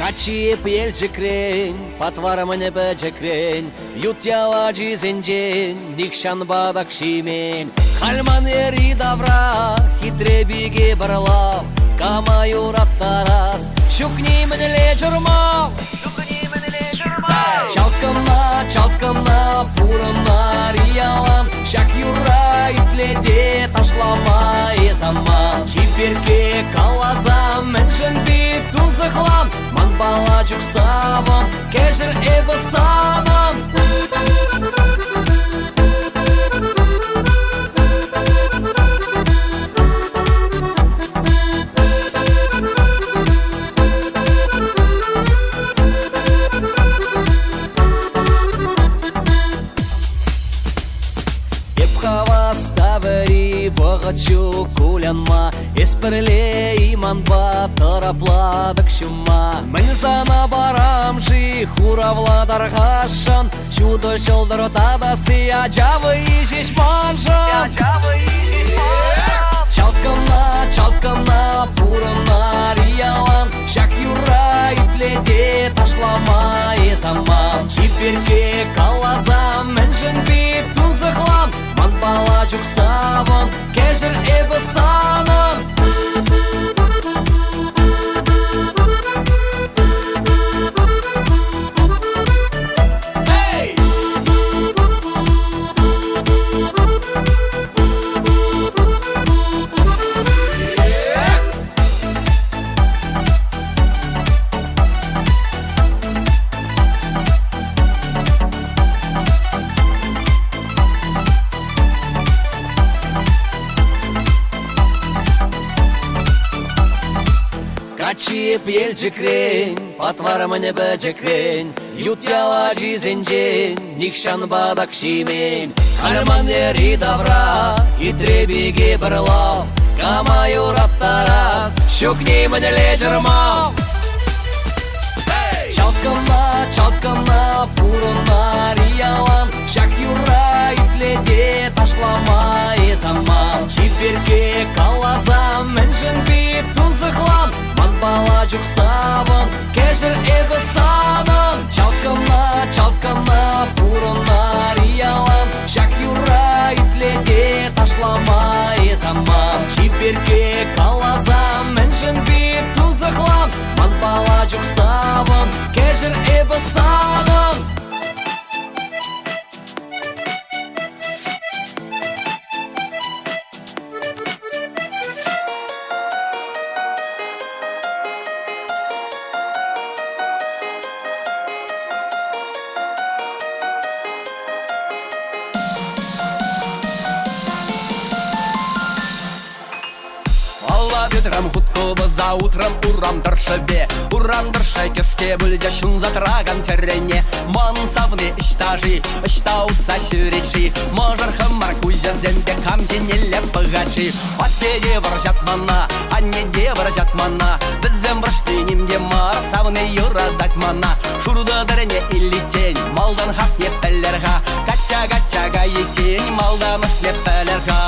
Качип елжікрен, патварымыны бәжікрен, ют яла жизенжен, никшан бадак шимен. Хальман ери давра, хитре биге барлав, кама юраттарас, шукнимін ле жұрмав. Чалкымна, пурынна риялам, шак юра итледе ташламай заман. Чиперке калазам, мәншін бит тунзықлам, ман бала жүксавам, кәжір эбі санам. Бағачу кулянма, еспірле иманба, тарапладық шума. Мен зана барам жи, хуравладар ғашан, чудо шылдыр табасы, ажавы ижеш манжан. Чалкымна, пурынна риялан, шак юра итледе ташламай заман. Чиперке калазам, мен жынбит тунзықлам, ман бала жүксаван, кәжір эбі санам. Качип елжікрен, патварымыны бәжікрен, ют яла жизенжен, никшан бадак шимен. Хальман ери давра, хитре биге бірлав, кама юраттарас, шукнимін ле жырмав. Чалкымна, пурынна риялам, шак юра итледе ташламай заман. Чиперке калазам, мен жынбит тунзықлам, ман бала жүксаван, кәжір эбі санам. Чалкымна, пурынна риялам, шак юра итледе ташламай заман. Чиперке калазам, мен жынбит тунзықлам, ман бала жүксаван, кәжір эбі санам. Ветром хутко за утром урам дыршыбе, урам дыршы кеске бүлде шун затраган терене. Мансавны іштажи, іштауса шүреши, можыр хымар кузя земде камзенеле пыгачи. Атеде варжат мана, анеде варжат мана, бізім варштынемде мар, савны юрадат мана. Шурда дырне или тень, малдан хап неппелерға, кача-качага етень, малдан снеппелерға.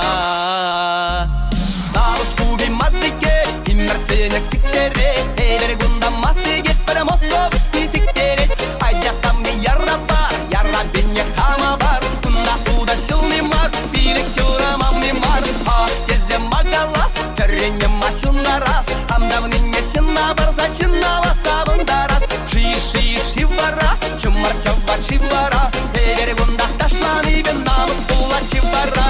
Мерценек сиктере, эвергунда массигет, перемостовский сиктере. Айдасам не ярраба, яррабенне хама бар, кунда уда шылны мар, билек шурамам не мар. Тезе магалас, терене машина раз, амдавны не шина бар, зачина васабындарас. Ши вара, чумар шава шивара, эвергунда ташланы венам, тула чивара.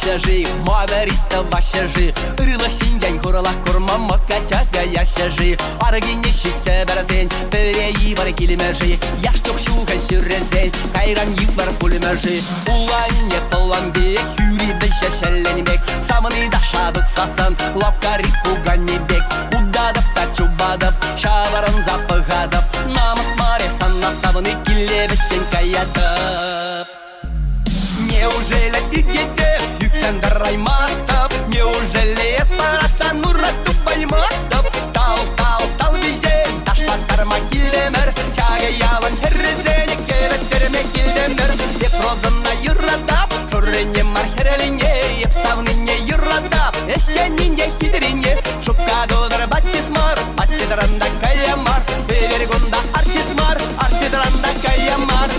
ваще жи, маверита ваще жи. Рыла шиндень курала курма макатяга яще жи. Аргине шитте берзень, переи бар килимежи. Яш ток шугай сүррезень, кайран ик бар пулемежи. Уланне паламбек, юри бельше шелленбек. Самыны дашадып сасан, лавкари пуганнебек. Удадып та чубадып, шаларын запыгадып. Намыс маре саннасабыны килебеттен каядып. Неужели игеде юксендер раймастып? Неужели эспарасан нураттып баймастып? Тал визен, ташлаттарма килемер. Чага яван террезене келеттерме килдемер. Деп розына юрадап, шуррене мархерелине. Епсавныне юрадап, эшченинде хидрине. Шупка додар батисмар, батидранда каямар. Бевергунда артисмар, артидранда каямар.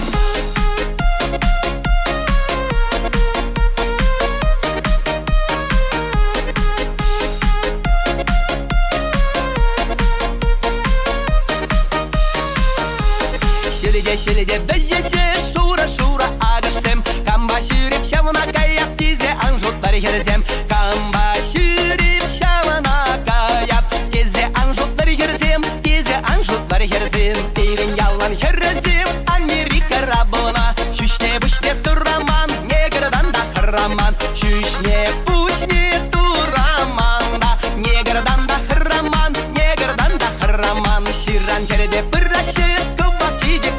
Шеледе безесе шура агашсем. Камба шүріп шамына каяп тезе анжуттар ерзем. Камба шүріп шамына каяп тезе анжуттар ерзем. Тезе анжуттар ерзем. Тейген ялан ерзем Америка рабына. Шүшне бүшне тураман, негрдан да храман. Шүшне бүшне тураман да, негрдан да храман, негрдан да храман. Ширан керде пыррашы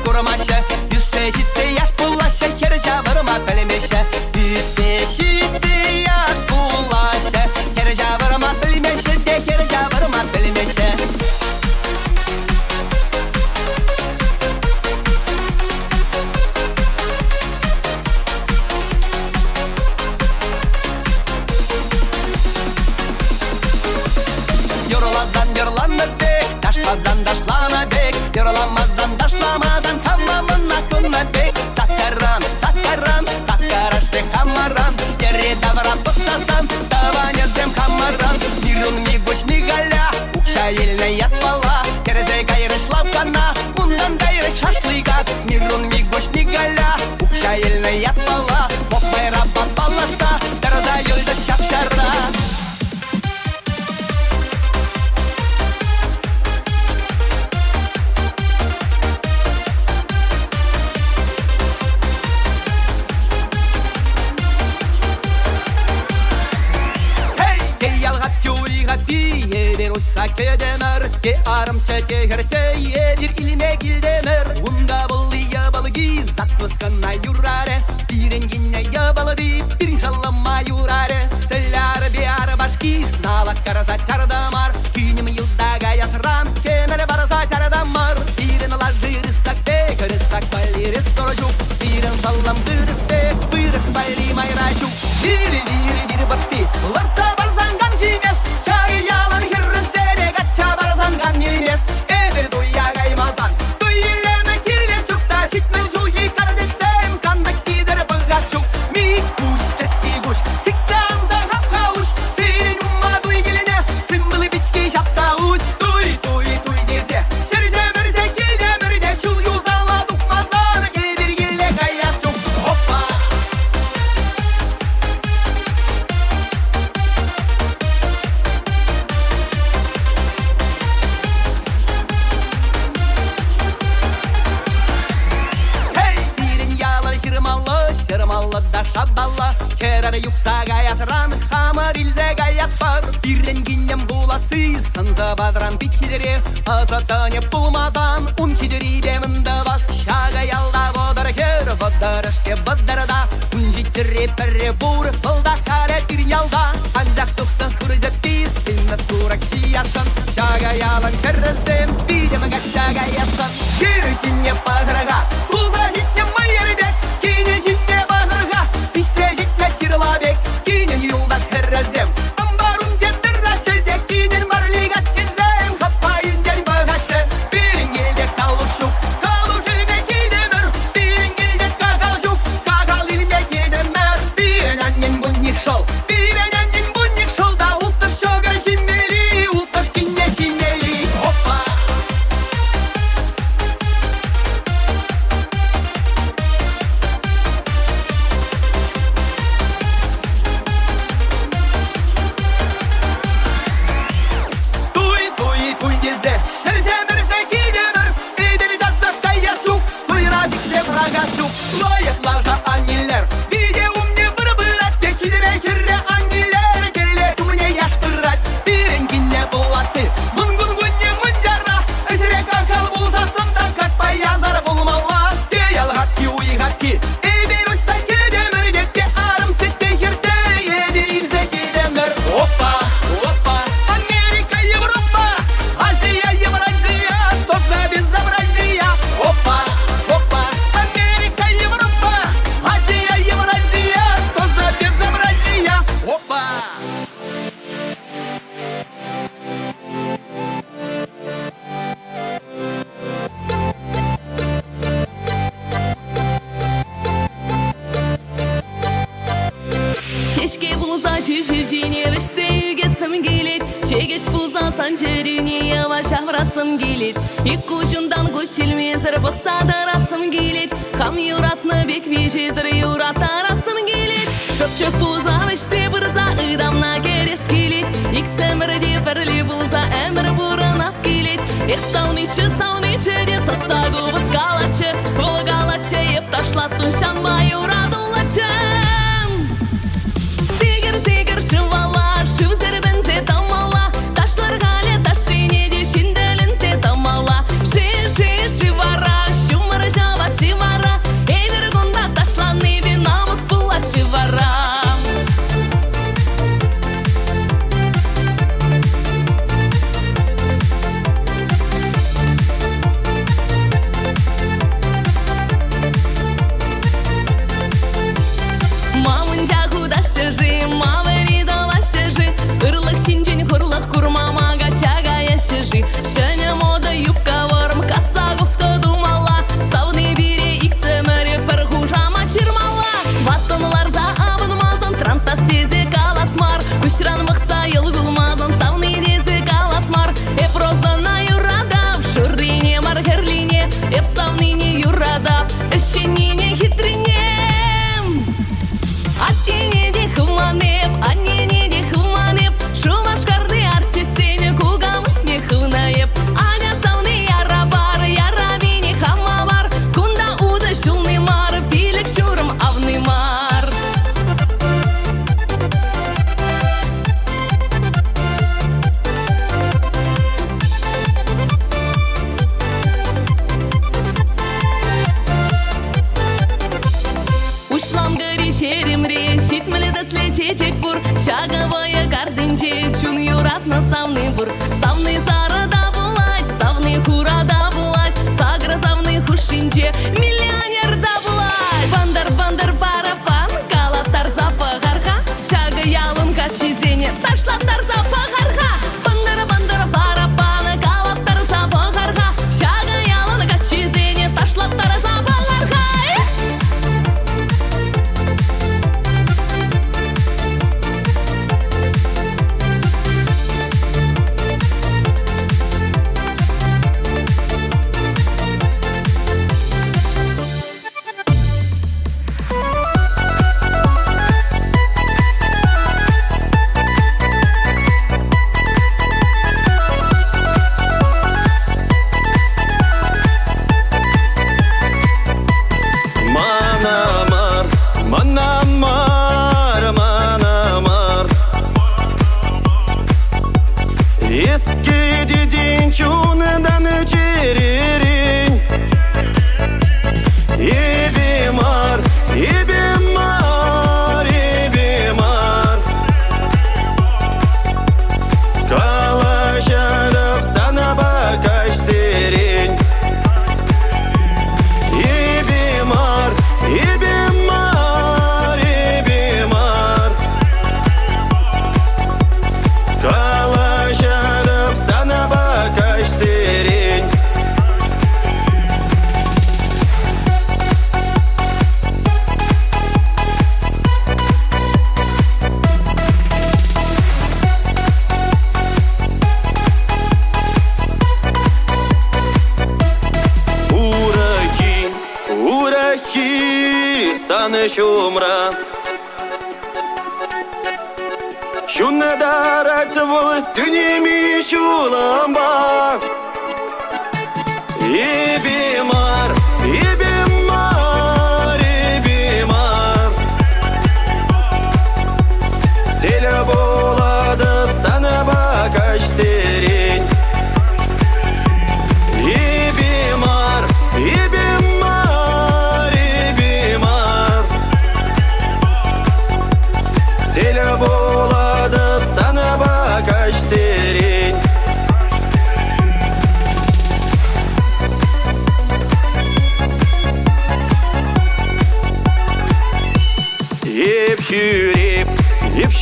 Курамаша, юссе житсе яш булаша, хер жабырма пелемеше. Юссе житсе яш булаша, хер жабырма пелемеше, де хер жабырма пелемеше. Yorulazdan yorlanır bek, daşmazdan daşlana bek. Yorulamazdan daşlamazdan hamamına kunna bek. Sakaran, sakaraşte hamaran. Yere davran bıksasan, davanezem hamaran. Mirun mi goş mi gaля, укша елне ятпала. Терезе гайры шлавкана, ундан гайры шашлыга. Mirun mi goş mi gaля, укша елне ятпала. Попайра попалашта, дарда юлда шапшара. Ебер уйса кедемер, ке арымча тегерче, ебер илме гилдемер. Унда был ябалги, затпускана юраре, пиренгине ябалди, пириншалама юраре. Стеляр биар башки, знала караза чардамар, кинем юдага ясран, кемеле бараза чардамар. Пирен ложи рысакте, рысак пали ресторожу, пирен шалам дырысте, вырыс пали майрачу. Дири бакти, ларца барзангам жимес. Эбер дуя гаймазан, дуйлеме киле чукта, шитмен жуи кардесем, кандак кидер багашук. Ми куш, тетки гуш, сиксам за хапхауш, сирен ума дуй гилине, симбылы бички шапса уш. Туй дезе, шерже берзе килде мерде, чул юзала дукмазан, эбер гиле гаяшук. Опа! Шырмалла да шабалла, керары юксага ясран, хамар илзе гаят бар. Биренгинем буласы, сынза бадран бит хидере, азатане пулмазан, ун хидери демында бас. Шага ялда водар хер, водар ште бадарда, ун життере перре бур, былда харе тир ялда. Анжак туктан курзепти, синна скурак шияшан, шага ялан керрезем, бидем гачага ясан. Киршине паграга, уза житне майербек, кине житне багырга, пишсе житне сирлабек, кинен юлдаш керрезем. Амбарун жеттер рашеде, кинен барлига чизем, хапайын дер багашы. Бирин елде калушук, калуш илме килдемер, бирин елде кагалжук, кагал илме килдемер. Бирин аннен бунник шол, бирин аннен бунник шол, да ултыш шога жиммели, ултыш кине жиммели. Опа! Лоятларга аннелер Виде умне бір-бірат Те кидере-кире аннелер Келе күміне яштырат Биренгіне бұласы Мұнгын-гүнне мұндяра Әсіре какал бұлсасын да Кашпай язар бұлмауға Те ялғат ки уйғат ки Эйбер ұшса кедемір Детте арым сетте херче Еде инзе кедемір Опа, опа Америка, Европа Азия, Евразия Что за безобразие Опа, опа Америка, Европа Азия, Евразия Что за безобразие Опа Шешке болса шешешіне ішсе үйгесім келет Шегеш болса санжеріне яваш аврасым келет Екі ұшындан көшелмезір бұқсадырасым келет Хам юратны бек бежезір юратарасым келет Шөп-шөп болса ішсе бірза ұдамна керес келет Иксемірде пірлі болса әмір бұрын ас келет Сауничі де тұтса көбіз қалачы Ол қалачы еп ташлаттың шанма юрадулачы Сигір шывала, шыв зірбінсе тамала Ташлар қале ташине де шинделінсе тамала Шивара, шумыр жава шивара Эйвер гонда ташланы бе намыс бұла шивара Мамын жағу да шыжи, мамыри да вашыжи Ырлық шинжен құрлық курмамага тягая шыжи Шәне мода юбка ворм, каса кофта думала Савны бире иксемері пір хужама чирмала Ваттынлар за абынмазын, трантас тезе каласмар Күшран мықса елгулмазын, савны дезе каласмар Эп розана юрада, шыррине маргерлине Эп савныне юрада, эшченине хитрине Аттене де хыманеп, аннене де хыманеп Шумашкарды артистене кугамышне хынаеп Аня савны яра бар, яра бейне хама бар Кунда уды шулны мар, билік шурым авны мар Ушлам гыри шеремре, шитмелі дәсле чечек бұр Шағывая кардынче, чун юратна савны бұр Савны сарыда бұлать, савны хурада бұлать Сагра савны хушинче, миллионерда бұлать Бандар парапан, калаттар запағарға Шағы ялым качизене, ташлаттар запағарға Бандар парапан, калаттар запағарға Шағы ялым качизене, ташлаттар запағарға Манамар Еске деден чуныдан черерень Ебемар Калашадып сана бакаш серень Ебемар Калашадып сана бакаш серень Урахи саны шумра Шуна дарать властюнеми шуламба Ебемар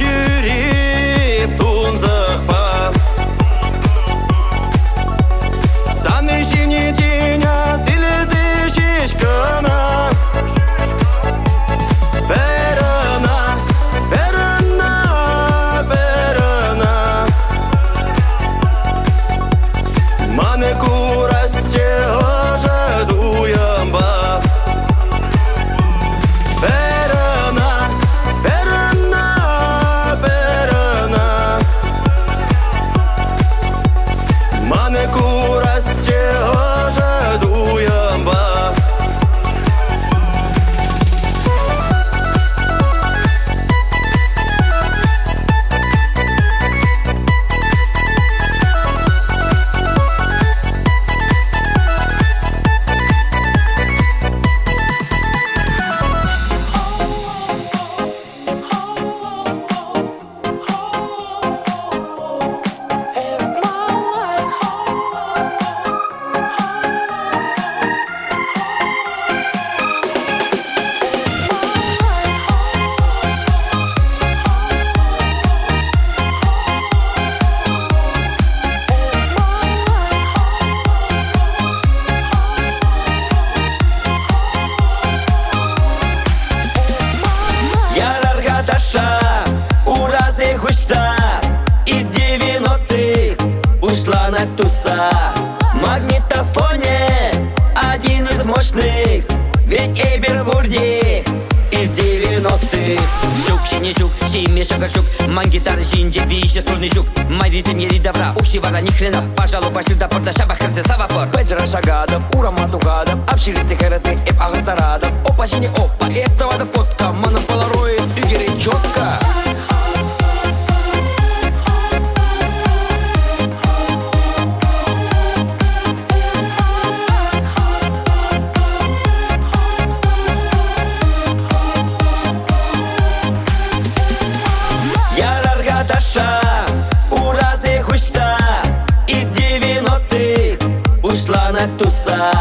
чиріп тунзықпа Саны жіне деня сілізі шешкіна Беріна, беріна, беріна Маны курасче ожадуем ба Беріна, беріна, беріна Маны курасче ожадуем ба Ярарга таша, уразы гуся Из 90-х ушла на туса Магнитофоне один из мощных Ведь Эйбервурди из 90-х Щук, щине щук, щиме шага щук Мангитар, жинже, вище, струнный щук Майвисы не ридовра, укшивара, ни хрена Пожалуй, пошли до порта, шаба, хрце, савапор Педжера шагадов, урама тугадов Обширите херасы, эп агартарадов Опа, жине, опа, этого да фотка Манов полароид, игеры четко Ярарга таша, уразы гуся Из 90-х ушла на туса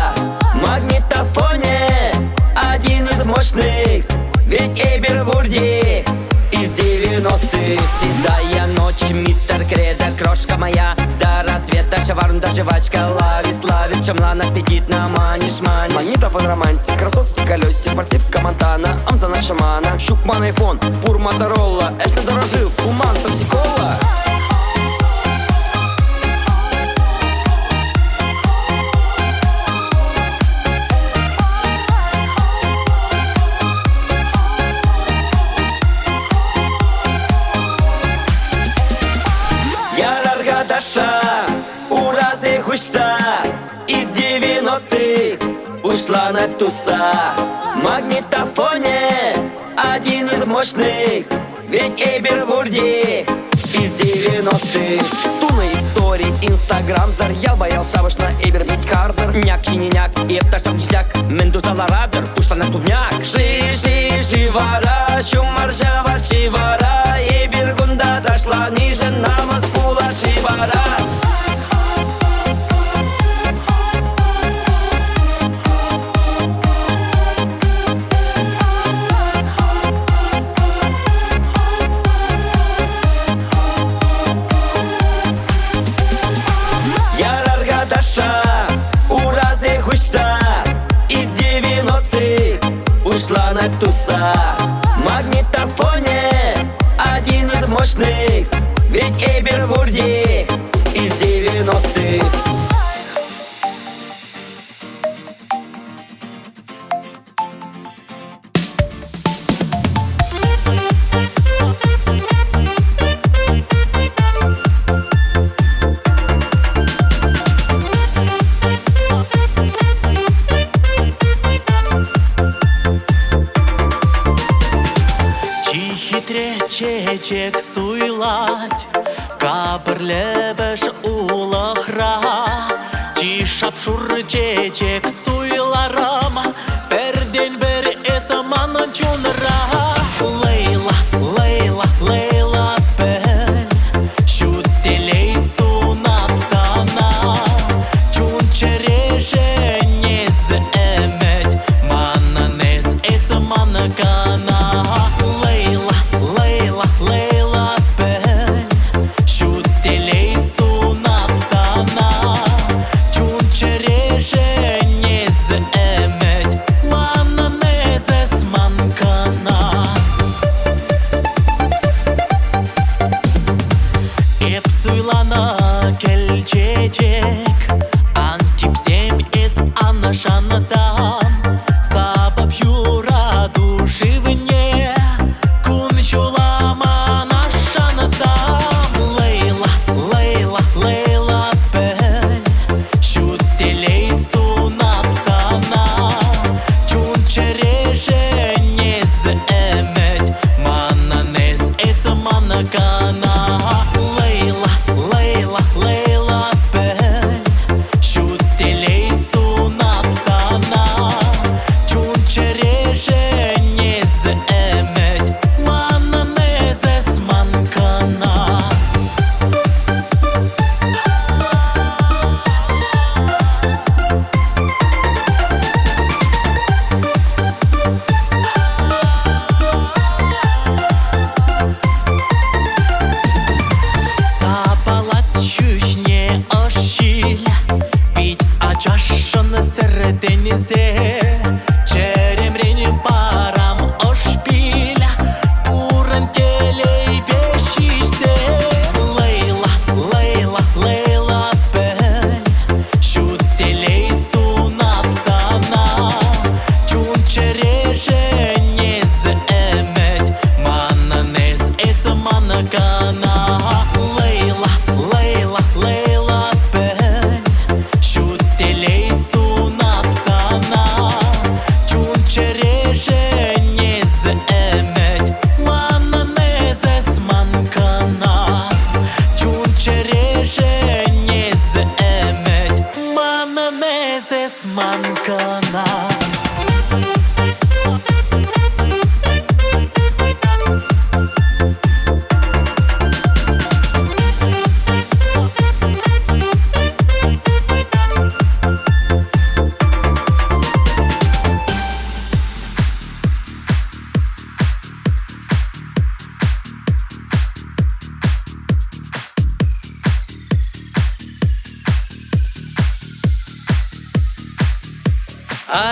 Магнитофоне один из мощных Ведь Эйбервурди из 90-х Седая ночь, мистер Кредо, крошка моя До рассвета шаварм, жвачка лавит, славит Чемлан, аппетит на маниш. Магнитофон, романтик, кроссовки, колесик Спортивка, Монтана, Амзана, шамана Щукман, айфон, пур, Моторола Эш не дорожил, Уман, Пепси-кола Ярарга таша, уразы гуся Из 90-х ушла на туса Магнитофоне один из мощных Ведь Эйбервурди из 90-х Туна истории, инстаграм зар Я боял шавыш на Эйбер, ведь карзар Няк, чининяк, епта штам чистяк Мендузала радер, ушла на тувняк Шивара, шумаржава, шивара Эйбергунда дошла ниже на Москву, шивара Ярарга таша, уразы гуся Из 90-х ушла на туса Магнитофоне один из мощных Ведь Эйбервурди из 90-х Чечек суйлать, кабырлебеш улахра, чишапшур чечек суйларам, перден бер эсаман чунра. Лейла, Лейла, Лейла бен, шутелей сунапсана, чунчереже нез эмет, мананес эсаман кана. Лейла, Лейла, Лейла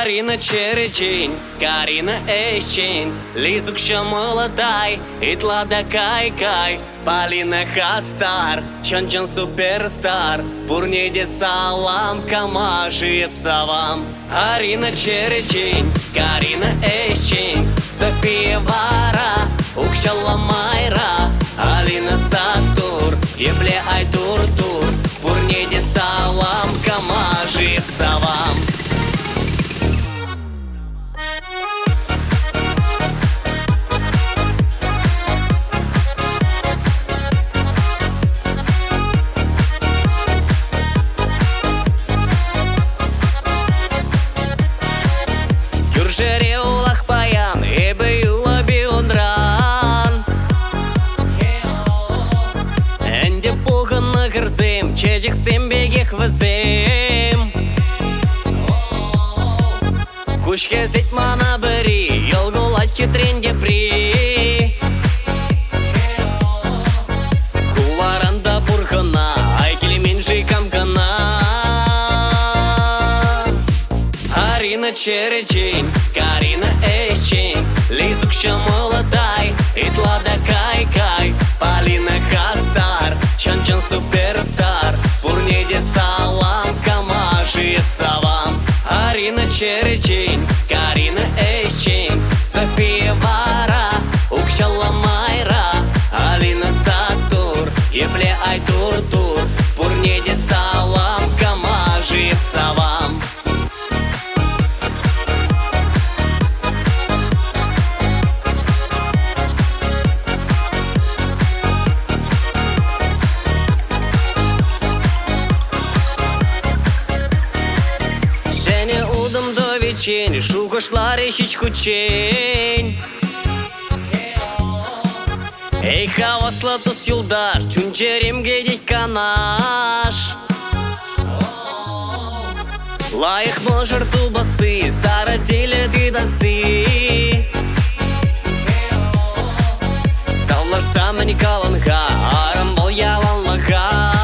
Арина Черечень, Карина Эщень, Лизукша молодай, Итлада Кай-Кай, Полина Хастар, Чон-Чон суперстар, Бурнеде салам, камажится вам. Арина Черечень, Карина Эщень, София Вара, Укшала Майра, Алина Сатур, Ебле Айтур-Тур, Бурнеде салам, камажится вам. Юржереулах паян, эбеюла бионран. Энде пуганна гырзым, чечек сембегех вызым. Кушке зет мана бери, елгулать хитренде при. Куларанда пурхана, айкелемен жикам кана. Арина Черечень, Карина Эщень, Лизукша молодай, Итлада Кай-Кай, Полина Хастар, Чон-Чон суперстар, Бурнеде салам, камажится вам. Арина Черечень, Карина Эщень, София Вара, Укшала Майра, Алина Сатур, Ебле Айтур-Тур, Бурнеде салам, камажится вам. Шуга шла речечку чень. Эй, хавасла тус юлдаш, чунчерим гедить канаш. Лайх можер тубасы, саратиле дидасы. Таллаш сама не каланха, арамбал яланлаха.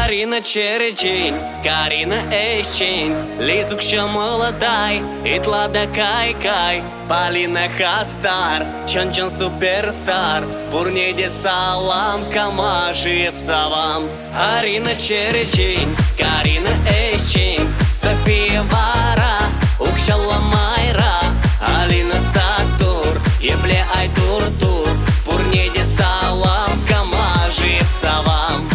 Арина Черечень, Карина Эщень, Лизукша молодай, Итлада Кай-Кай, Полина Хастар, Чон-Чон суперстар, Бурнеде салам, камажится вам. Арина Черечень, Карина Эщень, София Вара, Укшала Майра, Алина Сатур, Ебле Айтур-Тур, Бурнеде салам, камажится вам.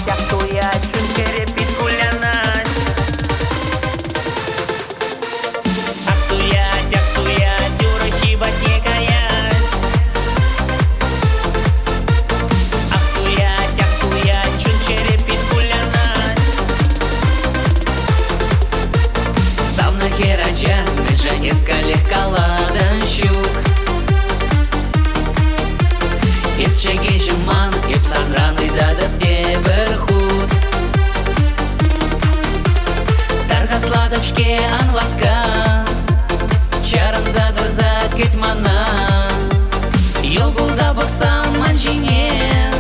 Ахтуя, чунчере пискулянать. Ахтуя, дюрахи батне каять. Ахтуя, чунчере пискулянать. Савна херача, нежанеска легколадан щук. Из чеги жеман, и в санраны дадат деберхут. Тарха сладочке анваска, чаран задырза кетмана. Йолгу запах сам манжинен,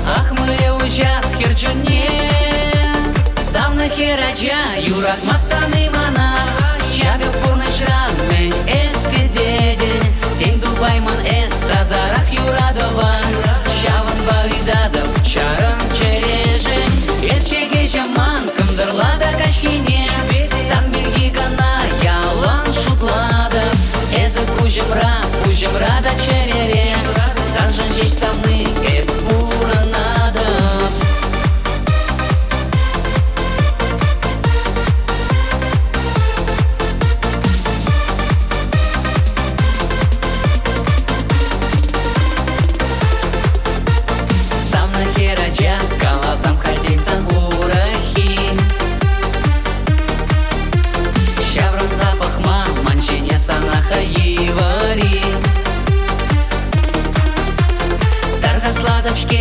ахмыле учас херчунен. Савна херача, юрак мастаны мана. Чавел пурный шрам, мен эске дедень. День дубайман эс, тазарах юрадова. Шаван валидадов, чаран чережень. Эс чеге жаман, кымдырлада кашхине. Санберги гана, ялан шутладов. Эзы кужемра да черере. Санжан жеч савны, эп буранадов. Шавран запах ма, манчине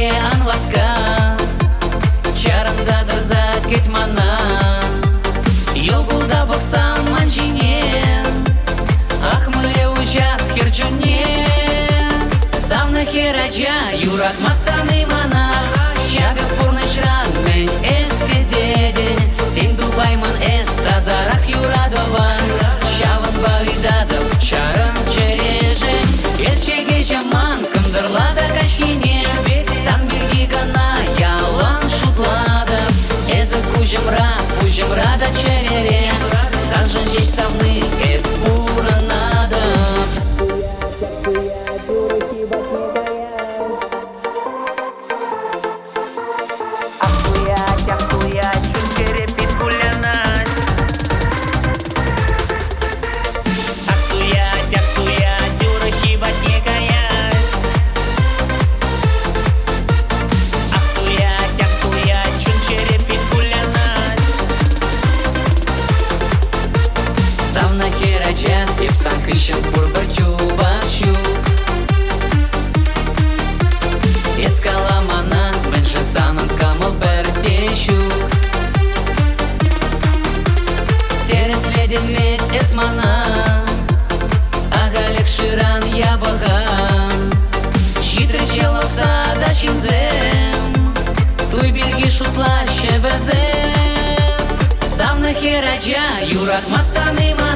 шерге анваска чаран задарза кетмана Йогу забоксам манжинен Ахмыле учас херчунен Савна хераджа юрак мастаны мана Шага пурны шран мен эске деден Тень дубайман эс тазарах юрадован Шаван багидадов чаран чережен Эс чеге жаман кымдырлада кашхине Сан берги гана ялан шутлада Эзы кужемра да черере Сан жанжиш савны эт уранада Савна хераджа епсан кышын пурбарчу башу Эскаламана меншин санын камыл бертешу Терес леденмет эсмана Агалек ширан ябаган Щитрый челов сада шинзем Туй берги шутла шевезем Савна хераджа юрак мастаны ма